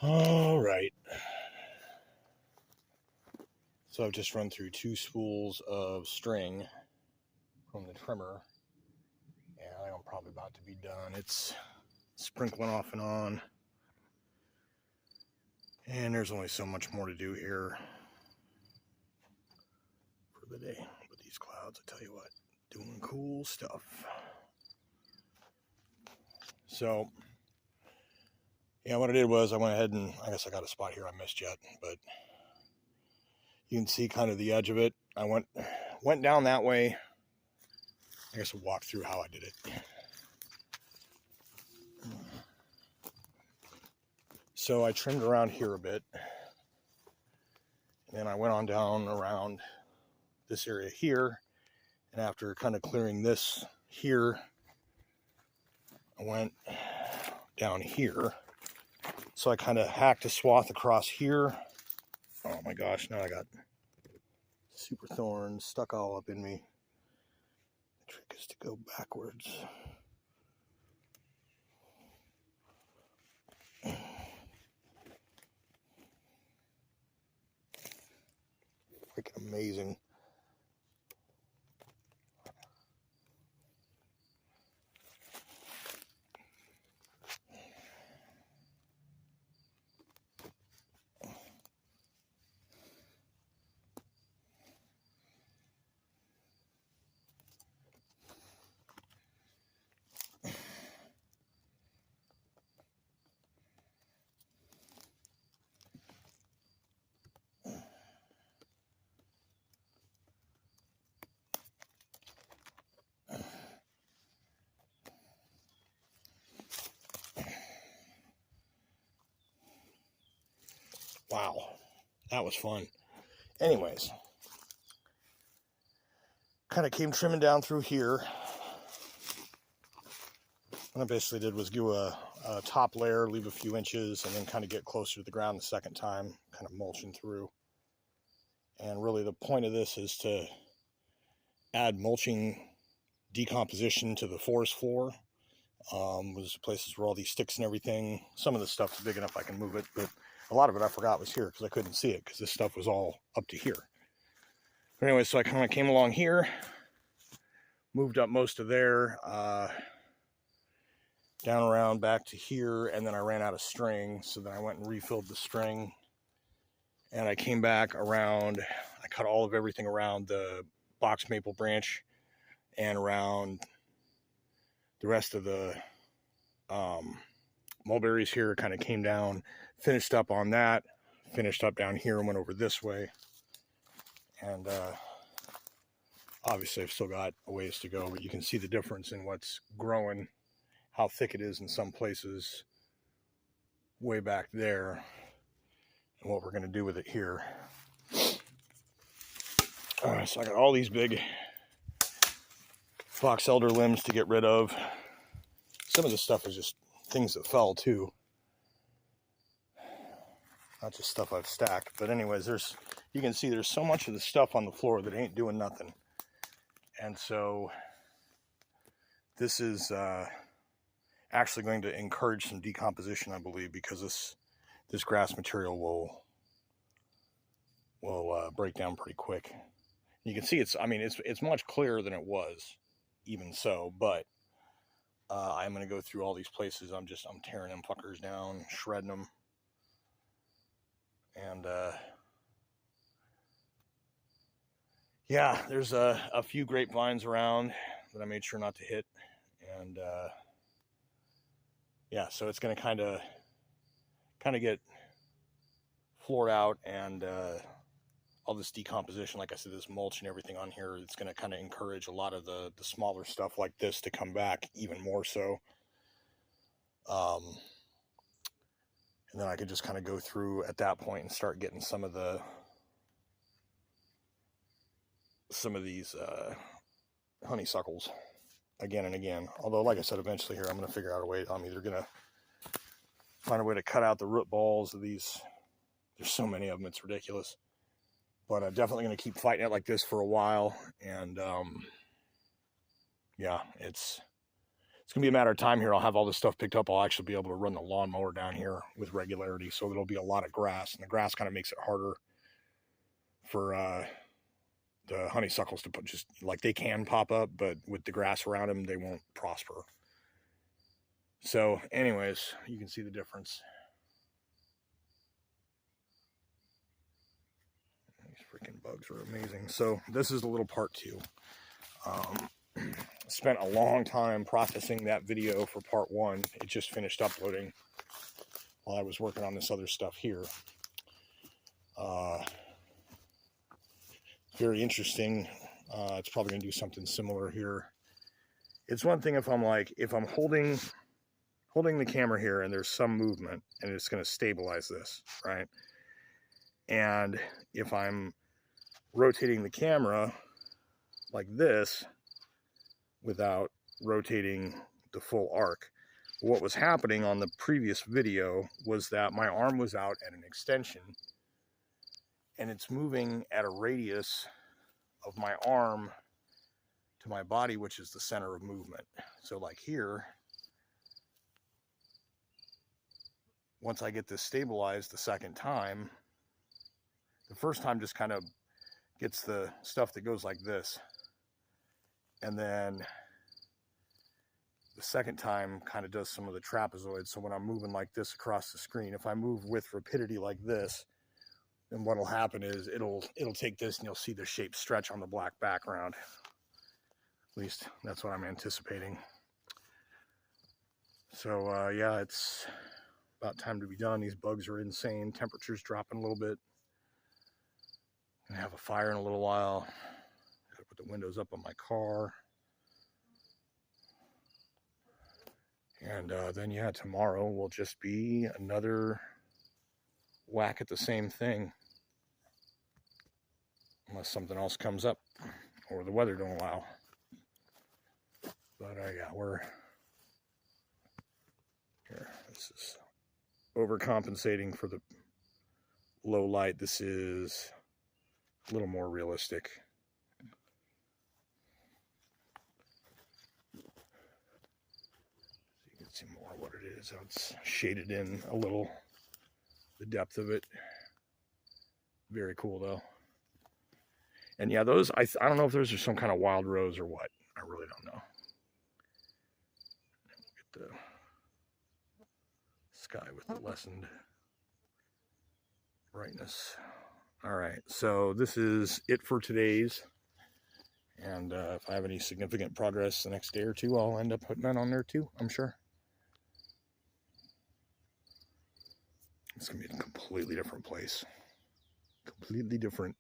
All right. So I've just run through 2 spools of string from the trimmer, and I think I'm probably about to be done. It's sprinkling off and on, and there's only so much more to do here for the day. But these clouds, I tell you what, doing cool stuff. So, yeah, what I did was I went ahead and I guess I got a spot here I missed yet, but you can see kind of the edge of it. I went down that way. I guess I'll walk through how I did it. So I trimmed around here a bit, and then I went on down around this area here, and after kind of clearing this here, I went down here. So I kind of hacked a swath across here. Oh my gosh, now I got super thorns stuck all up in me. The trick is to go backwards. Freaking amazing. Wow, that was fun. Anyways, kind of came trimming down through here. What I basically did was do a top layer, leave a few inches, and then kind of get closer to the ground the second time, kind of mulching through. And really the point of this is to add mulching decomposition to the forest floor. Was places where all these sticks and everything. Some of the stuff is big enough I can move it, but a lot of it I forgot was here because I couldn't see it because this stuff was all up to here. But anyway, so I kind of came along here, moved up most of there, down around back to here, and then I ran out of string, so then I went and refilled the string, and I came back around. I cut all of everything around the box maple branch and around the rest of the mulberries here. Kind of came down, finished up on that, finished up down here and went over this way. And obviously I've still got a ways to go, but you can see the difference in what's growing, how thick it is in some places way back there, and what we're going to do with it here. So I got all these big box elder limbs to get rid of. Some of this stuff is just things that fell too, not just stuff I've stacked. But anyways, you can see there's so much of the stuff on the floor that ain't doing nothing. And so this is actually going to encourage some decomposition, I believe, because this grass material will break down pretty quick. You can see it's much clearer than it was, even so. But I'm going to go through all these places. I'm tearing them fuckers down, shredding them, and yeah, there's a few grapevines around that I made sure not to hit, and yeah, so it's going to kind of get floored out, and all this decomposition, like I said, this mulch and everything on here, it's going to kind of encourage a lot of the smaller stuff like this to come back even more so. And then I could just kind of go through at that point and start getting some of these honeysuckles again and again. Although, like I said, eventually here I'm going to figure out a way. I'm either going to find a way to cut out the root balls of these. There's so many of them, it's ridiculous. But I'm definitely going to keep fighting it like this for a while. And yeah, it's it's going to be a matter of time here. I'll have all this stuff picked up. I'll actually be able to run the lawnmower down here with regularity. So there'll be a lot of grass, and the grass kind of makes it harder for the honeysuckles to put, just like they can pop up, but with the grass around them, they won't prosper. So anyways, you can see the difference. These freaking bugs are amazing. So this is a little part 2. Spent a long time processing that video for part 1. It just finished uploading while I was working on this other stuff here. Very interesting. It's probably going to do something similar here. It's one thing if I'm holding the camera here and there's some movement, and it's going to stabilize this, right? And if I'm rotating the camera like this without rotating the full arc, what was happening on the previous video was that my arm was out at an extension, and it's moving at a radius of my arm to my body, which is the center of movement. So like here, once I get this stabilized the second time, the first time just kind of gets the stuff that goes like this, and then the second time kind of does some of the trapezoids. So when I'm moving like this across the screen, if I move with rapidity like this, then what'll happen is it'll take this and you'll see the shape stretch on the black background. At least that's what I'm anticipating. So yeah, it's about time to be done. These bugs are insane. Temperature's dropping a little bit. Gonna have a fire in a little while. Gotta put the windows up on my car. And then yeah, tomorrow will just be another whack at the same thing. Unless something else comes up or the weather don't allow. But yeah, we're here. This is overcompensating for the low light. This is a little more realistic. So you can see more what it is. It's shaded in a little, the depth of it. Very cool though. And yeah, those, I don't know if those are some kind of wild rose or what. I really don't know. Get the sky with the lessened brightness. All right, so this is it for today's. And if I have any significant progress the next day or two, I'll end up putting that on there too, I'm sure. It's gonna be a completely different place. Completely different.